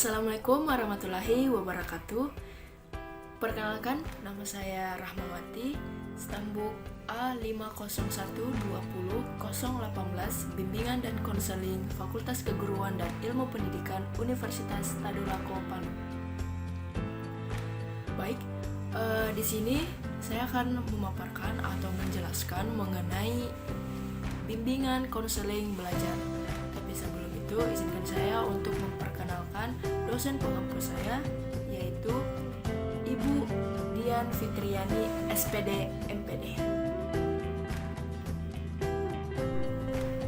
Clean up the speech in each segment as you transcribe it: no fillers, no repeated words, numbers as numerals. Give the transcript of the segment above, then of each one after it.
Assalamualaikum warahmatullahi wabarakatuh. Perkenalkan, nama saya Rahmawati, stambuk A50120018, Bimbingan dan Konseling Fakultas Keguruan dan Ilmu Pendidikan Universitas Tadulako Palu. Baik, di sini saya akan memaparkan atau menjelaskan mengenai bimbingan konseling belajar. Tapi sebelum itu, izinkan saya untuk memperkenalkan dosen pengampu saya, yaitu Ibu Dian Fitriani, SPD, MPD.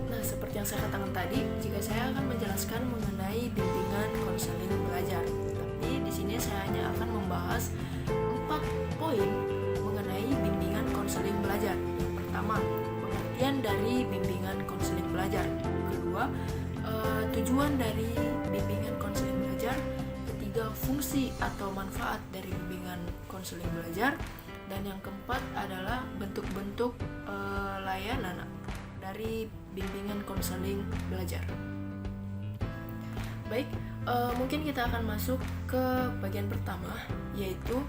Nah, seperti yang saya katakan tadi, jika saya akan menjelaskan mengenai bimbingan konseling belajar. Tapi di sini saya hanya akan membahas 4 poin mengenai bimbingan konseling belajar. Yang pertama, pengertian dari bimbingan konseling belajar. Kedua, tujuan dari bimbingan konseling belajar. Ketiga, fungsi atau manfaat dari bimbingan konseling belajar. Dan yang keempat adalah bentuk-bentuk layanan dari bimbingan konseling belajar. Baik, mungkin kita akan masuk ke bagian pertama, yaitu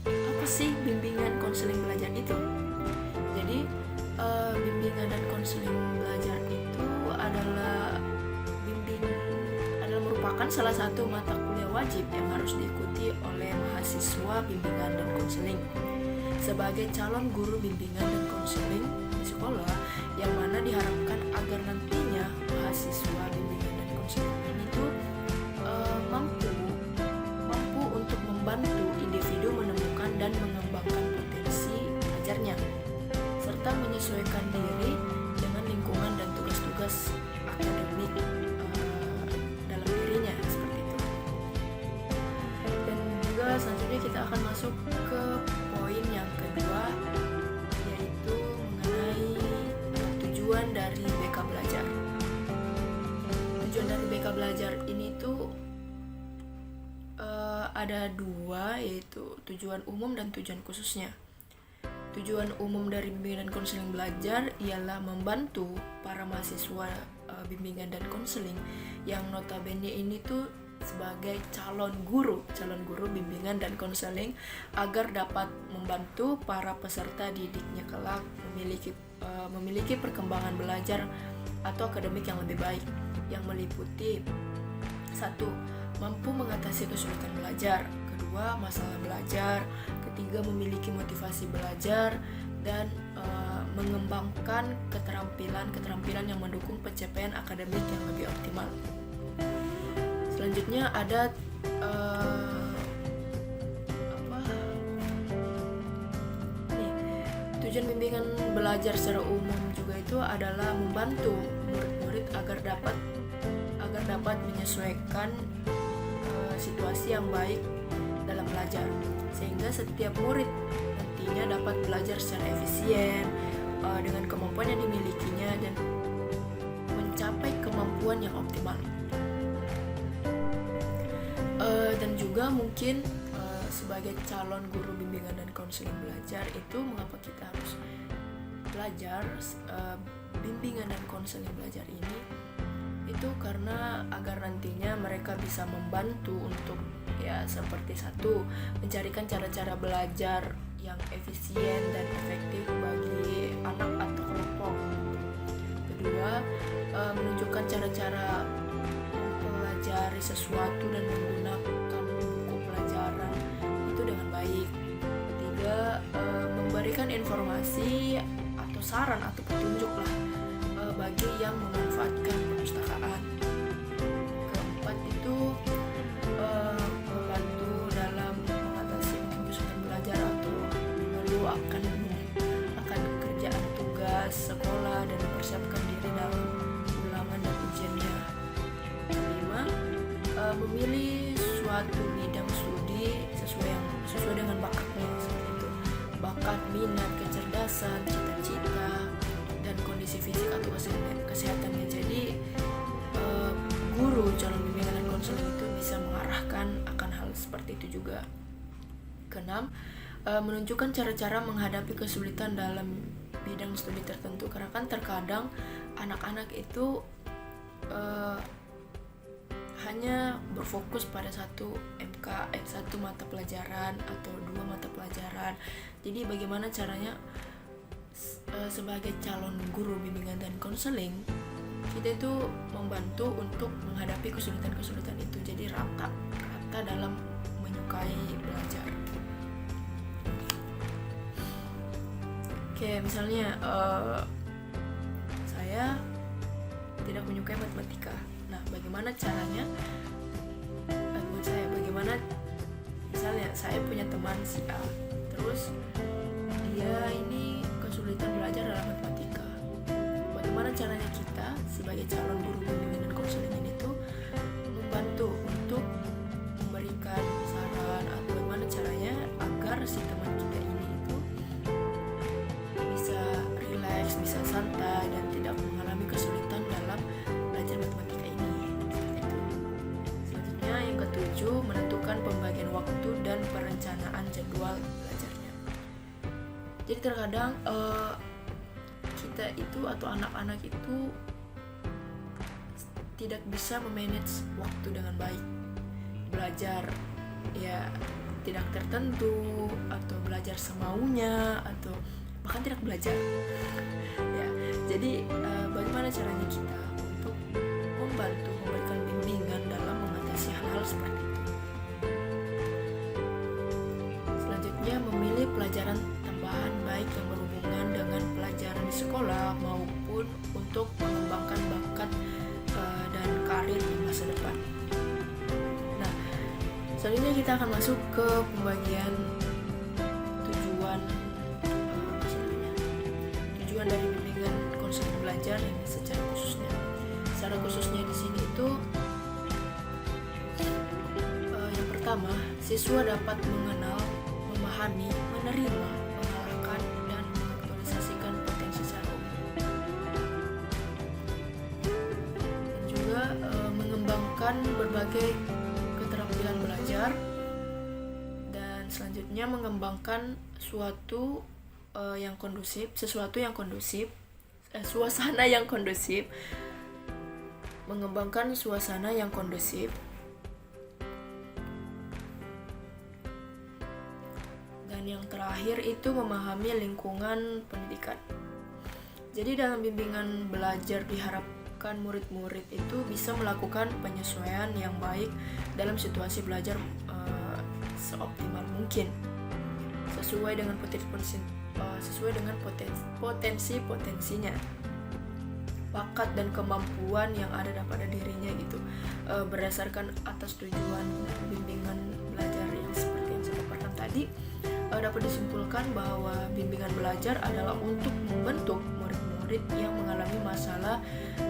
apa sih bimbingan konseling belajar itu? Jadi, bimbingan dan konseling belajar itu adalah merupakan salah satu mata kuliah wajib yang harus diikuti oleh mahasiswa bimbingan dan konseling sebagai calon guru bimbingan dan konseling di sekolah, yang mana diharapkan agar nantinya mahasiswa bimbingan dan konseling itu mampu untuk membantu individu menemukan dan mengembangkan potensi belajarnya, serta menyesuaikan diri dengan lingkungan dan tugas-tugas akademik dalam dirinya, seperti itu. Dan juga selanjutnya kita akan masuk ke poin yang kedua, yaitu mengenai tujuan dari BK Belajar. Tujuan dari BK Belajar ini tuh ada dua, yaitu tujuan umum dan tujuan khususnya. Tujuan umum dari bimbingan dan konseling belajar ialah membantu para mahasiswa bimbingan dan konseling yang notabene ini tuh sebagai calon guru bimbingan dan konseling agar dapat membantu para peserta didiknya kelak memiliki perkembangan belajar atau akademik yang lebih baik, yang meliputi 1. Mampu mengatasi kesulitan belajar. Kedua, masalah belajar. Ketiga, memiliki motivasi belajar. Dan mengembangkan keterampilan yang mendukung pencapaian akademik yang lebih optimal. Selanjutnya ada tujuan bimbingan belajar secara umum juga itu adalah membantu murid-murid agar dapat menyesuaikan situasi yang baik dalam belajar, sehingga setiap murid nantinya dapat belajar secara efisien dengan kemampuan yang dimilikinya dan mencapai kemampuan yang optimal. Dan juga mungkin sebagai calon guru bimbingan dan konseling belajar itu, mengapa kita harus belajar bimbingan dan konseling belajar ini? Itu karena agar nantinya mereka bisa membantu untuk seperti 1, mencarikan cara-cara belajar yang efisien dan efektif bagi anak atau kelompok. Kedua, menunjukkan cara-cara mempelajari sesuatu dan menggunakan buku pelajaran itu dengan baik. Ketiga, memberikan informasi atau saran atau petunjuk bagi yang memanfaatkan perpustakaan. Keempat itu membantu dalam mengatasi kesulitan belajar atau akan kerjaan tugas sekolah dan mempersiapkan diri dalam ulangan dan ujiannya. Kelima, memilih suatu bidang studi sesuai dengan bakatnya, seperti itu. Bakat, minat, kecerdasan, cita-cita, dan kondisi fisik atau kesehatannya. Jadi guru calon bimbingan dan konseling itu bisa mengarahkan akan hal seperti itu juga. Keenam, menunjukkan cara-cara menghadapi kesulitan dalam bidang studi tertentu, karena kan terkadang anak-anak itu hanya berfokus pada satu satu mata pelajaran atau dua mata pelajaran. Jadi bagaimana caranya sebagai calon guru bimbingan dan konseling, kita itu membantu untuk menghadapi kesulitan-kesulitan itu, jadi rata dalam menyukai belajar. Oke, misalnya saya tidak menyukai matematika. Nah, bagaimana caranya? Bagaimana misalnya saya punya teman si A, terus dia ini kesulitan belajar dalam matematika. Bagaimana caranya kita sebagai calon guru bimbingan dan konseling ini tuh membantu untuk memberikan saran atau bagaimana caranya agar si teman kita ini itu bisa rileks, bisa santai dan tidak mengalami kesulitan dalam belajar matematika ini. Itu. Selanjutnya yang ketujuh, menentukan pembagian waktu dan perencanaan jadwal belajarnya. Jadi terkadang kita itu atau anak-anak itu tidak bisa memanage waktu dengan baik. Belajar ya tidak tertentu, atau belajar semaunya, atau bahkan tidak belajar. Ya, jadi bagaimana caranya kita untuk membantu memberikan bimbingan dalam mengatasi hal-hal seperti itu. Selanjutnya, memilih pelajaran tambahan baik yang berhubungan dengan pelajaran di sekolah maupun untuk mengembangkan bakat dan karir di masa depan. Nah, selanjutnya kita akan masuk ke pembagian tujuan dari bimbingan konseling belajar yang secara khususnya. Secara khususnya di sini itu yang pertama, siswa dapat mengenal, memahami, menerima, mengarahkan, dan mengaktualisasikan potensi secara umum. Dan juga mengembangkan berbagai keterampilan belajar. Dan selanjutnya mengembangkan suasana yang kondusif, mengembangkan suasana yang kondusif. Dan yang terakhir itu memahami lingkungan pendidikan. Jadi dalam bimbingan belajar diharapkan murid-murid itu bisa melakukan penyesuaian yang baik dalam situasi belajar seoptimal mungkin, sesuai dengan potensinya, bakat dan kemampuan yang ada pada dirinya gitu, berdasarkan atas tujuan bimbingan belajar yang seperti yang saya paparkan tadi. Dapat disimpulkan bahwa bimbingan belajar adalah untuk membentuk murid-murid yang mengalami masalah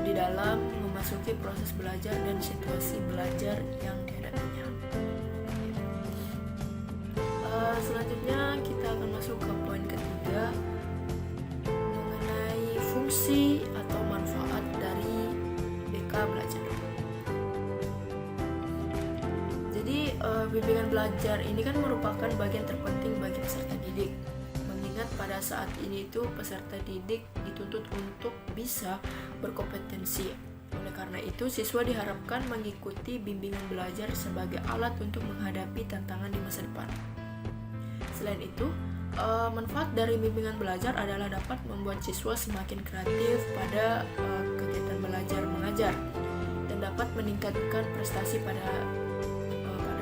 di dalam memasuki proses belajar dan situasi belajar yang dihadapinya. Selanjutnya kita akan masuk ke poin ketiga, mengenai fungsi atau manfaat dari BK belajar. Jadi bimbingan belajar ini kan merupakan bagian terpenting bagi peserta didik, mengingat pada saat ini itu peserta didik dituntut untuk bisa berkompetensi. Oleh karena itu, siswa diharapkan mengikuti bimbingan belajar sebagai alat untuk menghadapi tantangan di masa depan. Selain itu, manfaat dari bimbingan belajar adalah dapat membuat siswa semakin kreatif pada kegiatan belajar mengajar dan dapat meningkatkan prestasi pada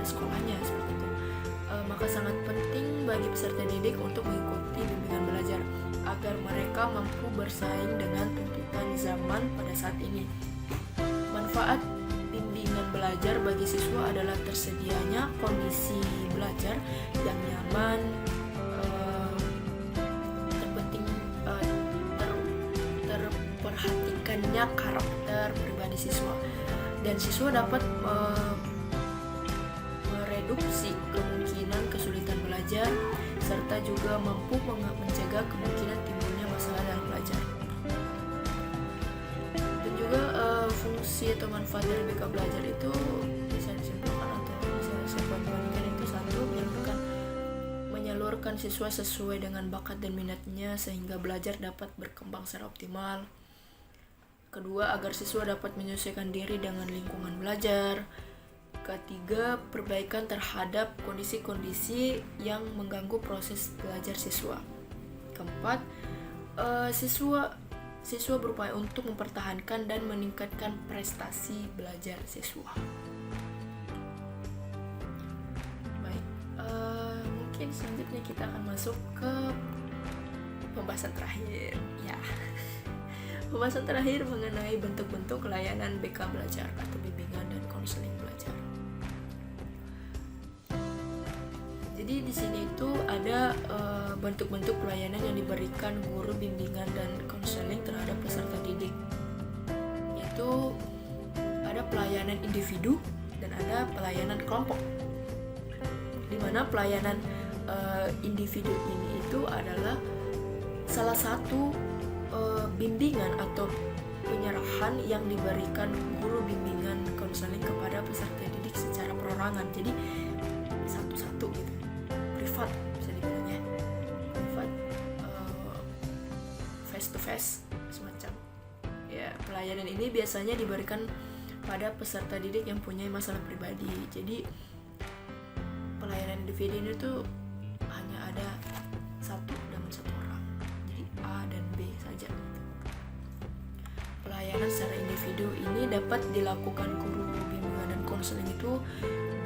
sekolahnya seperti itu. Maka sangat penting bagi peserta didik untuk mengikuti bimbingan belajar agar mereka mampu bersaing dengan tuntutan zaman pada saat ini. Manfaat bimbingan belajar bagi siswa adalah tersedianya kondisi belajar yang nyaman, terperhatikannya karakter pribadi siswa, dan siswa dapat mereduksi kemungkinan kesulitan belajar serta juga mampu mencegah kemungkinan timbulnya masalah dalam belajar. Dan juga fungsi atau manfaat dari BK belajar itu bisa disimpulkan atau bisa saya bandingkan itu: satu, menyalurkan siswa sesuai dengan bakat dan minatnya sehingga belajar dapat berkembang secara optimal. Kedua, agar siswa dapat menyesuaikan diri dengan lingkungan belajar. Ketiga, perbaikan terhadap kondisi-kondisi yang mengganggu proses belajar siswa. Keempat, siswa berupaya untuk mempertahankan dan meningkatkan prestasi belajar siswa. Baik, mungkin selanjutnya kita akan masuk ke pembahasan terakhir. Ya, pembahasan terakhir mengenai bentuk-bentuk layanan BK belajar atau bimbingan dan konseling belajar. Jadi di sini itu ada bentuk-bentuk pelayanan yang diberikan guru bimbingan dan konseling terhadap peserta didik. Yaitu ada pelayanan individu dan ada pelayanan kelompok. Di mana pelayanan individu ini itu adalah salah satu bimbingan atau penyerahan yang diberikan guru bimbingan konseling kepada peserta didik secara perorangan. Jadi satu-satu gitu. Privat bisa dibilangnya, privat, face to face semacam. Ya, pelayanan ini biasanya diberikan pada peserta didik yang punya masalah pribadi. Jadi pelayanan individu ini tuh hanya ada satu orang. Jadi A dan B saja gitu. Pelayanan secara individu ini dapat dilakukan guru bimbingan dan konseling itu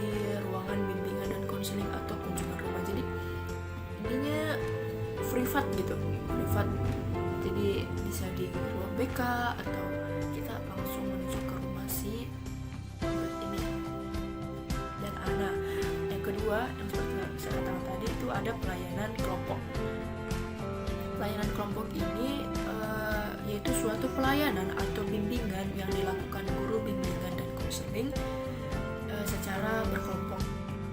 di ruangan bimbingan dan konseling atau kunjungan rumah. Jadi ininya privat gitu, privat. Jadi bisa di ruang BK atau kita langsung menuju ke rumah si ini dan Ana. Yang kedua, yang seperti saya katakan tadi itu ada pelayanan kelompok. Pelayanan kelompok ini yaitu suatu pelayanan atau bimbingan yang dilakukan guru bimbingan dan konseling secara berkelompok.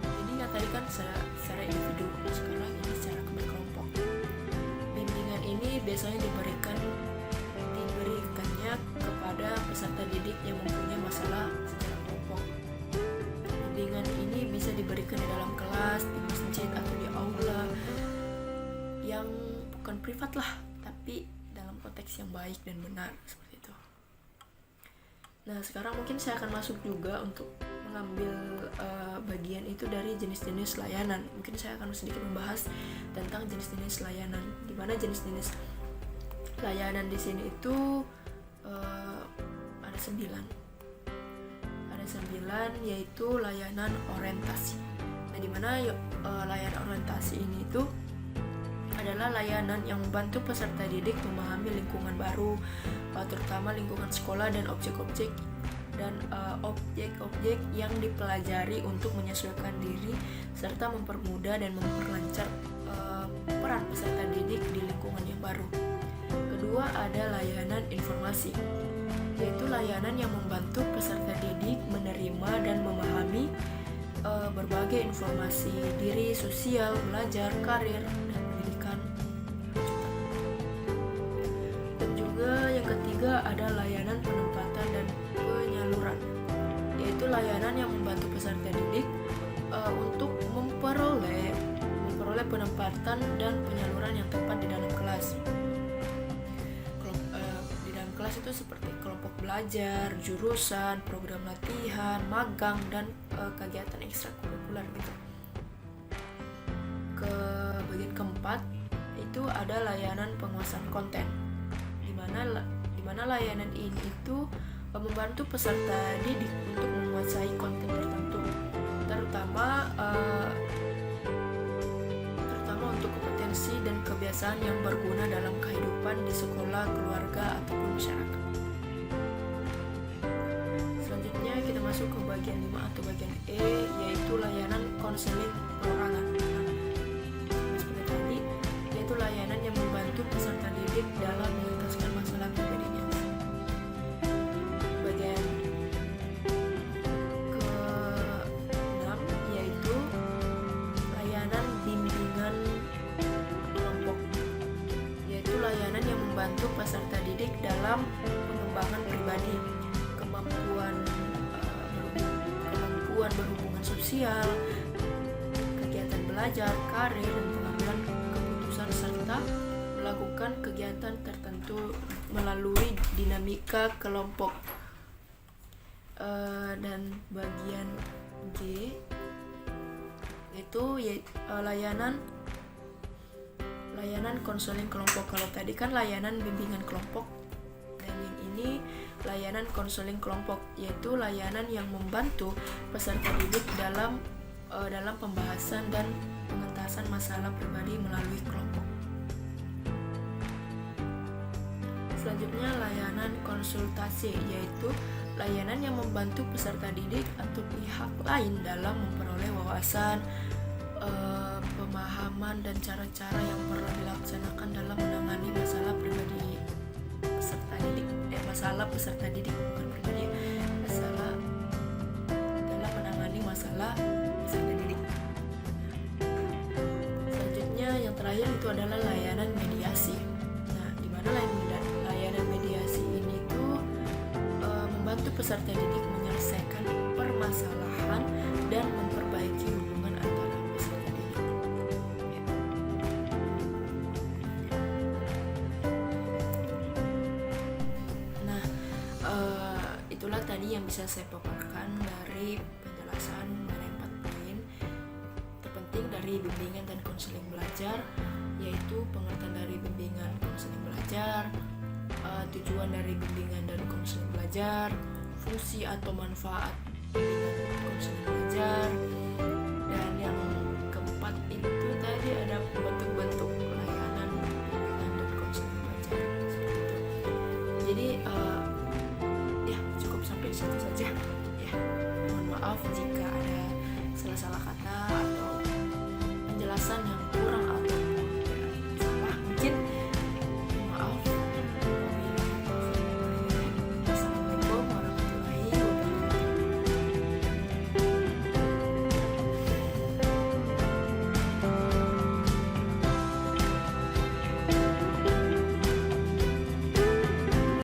Jadi yang tadi kan secara individu, sekarang ini secara berkelompok. Bimbingan ini biasanya diberikannya kepada peserta didik yang mempunyai masalah secara kelompok. Bimbingan ini bisa diberikan di dalam kelas, di masjid atau di aula yang bukan privat lah, tapi dalam konteks yang baik dan benar seperti itu. Nah, sekarang mungkin saya akan masuk juga untuk mengambil bagian itu dari jenis-jenis layanan. Mungkin saya akan sedikit membahas tentang jenis-jenis layanan. Di mana jenis-jenis layanan di sini itu ada 9. Ada 9, yaitu layanan orientasi. Nah, di mana layanan orientasi ini itu adalah layanan yang membantu peserta didik memahami lingkungan baru, terutama lingkungan sekolah dan objek-objek yang dipelajari untuk menyesuaikan diri serta mempermudah dan memperlancar peran peserta didik di lingkungan yang baru. Kedua, ada layanan informasi, yaitu layanan yang membantu peserta didik menerima dan memahami berbagai informasi diri, sosial, belajar, karir, dan pendidikan. Dan juga yang ketiga ada layanan penempatan dan penyaluran, yaitu layanan yang membantu peserta didik untuk memperoleh penempatan dan penyaluran yang tepat di dalam kelas. Di dalam kelas itu seperti kelompok belajar, jurusan, program latihan, magang, dan kegiatan ekstrakurikuler gitu. Ke bagian keempat itu ada layanan penguasaan konten, di mana layanan ini itu membantu peserta didik untuk menguasai konten tertentu, terutama untuk kompetensi dan kebiasaan yang berguna dalam kehidupan di sekolah, keluarga, ataupun masyarakat. Selanjutnya kita masuk ke bagian 5 atau bagian E, yaitu layanan konseling perorangan. Seperti tadi, yaitu layanan yang membantu peserta didik dalam mengentaskan masalah pribadinya. Bagian ke-6 yaitu layanan bimbingan kelompok, yaitu layanan yang membantu peserta didik dalam pengembangan pribadi, kemampuan berhubungan sosial, kegiatan belajar, karir, dan pengambilan keputusan serta melakukan kegiatan tertentu melalui dinamika kelompok. Dan bagian G itu layanan konseling kelompok. Kalau tadi kan layanan bimbingan kelompok, dan yang ini layanan konseling kelompok, yaitu layanan yang membantu peserta didik dalam pembahasan dan pengentasan masalah pribadi melalui kelompok. Selanjutnya layanan konsultasi, yaitu layanan yang membantu peserta didik atau pihak lain dalam memperoleh wawasan, pemahaman dan cara-cara yang perlu dilaksanakan dalam menangani masalah pribadi peserta didik. Masalah peserta didik, bukan pribadi, masalah dalam menangani masalah peserta didik. Selanjutnya yang terakhir itu adalah layanan mediasi. Nah, di mana layanan mediasi ini tuh membantu peserta didik menyelesaikan permasalahan dan memperbaiki hubungan antara peserta didik. Nah, itulah tadi yang bisa saya paparkan dari penjelasan mengenai 4 poin terpenting dari bimbingan dan konseling belajar, yaitu pengertian dari bimbingan konseling belajar, tujuan dari bimbingan dan konseling belajar, fungsi atau manfaat bimbingan konseling belajar,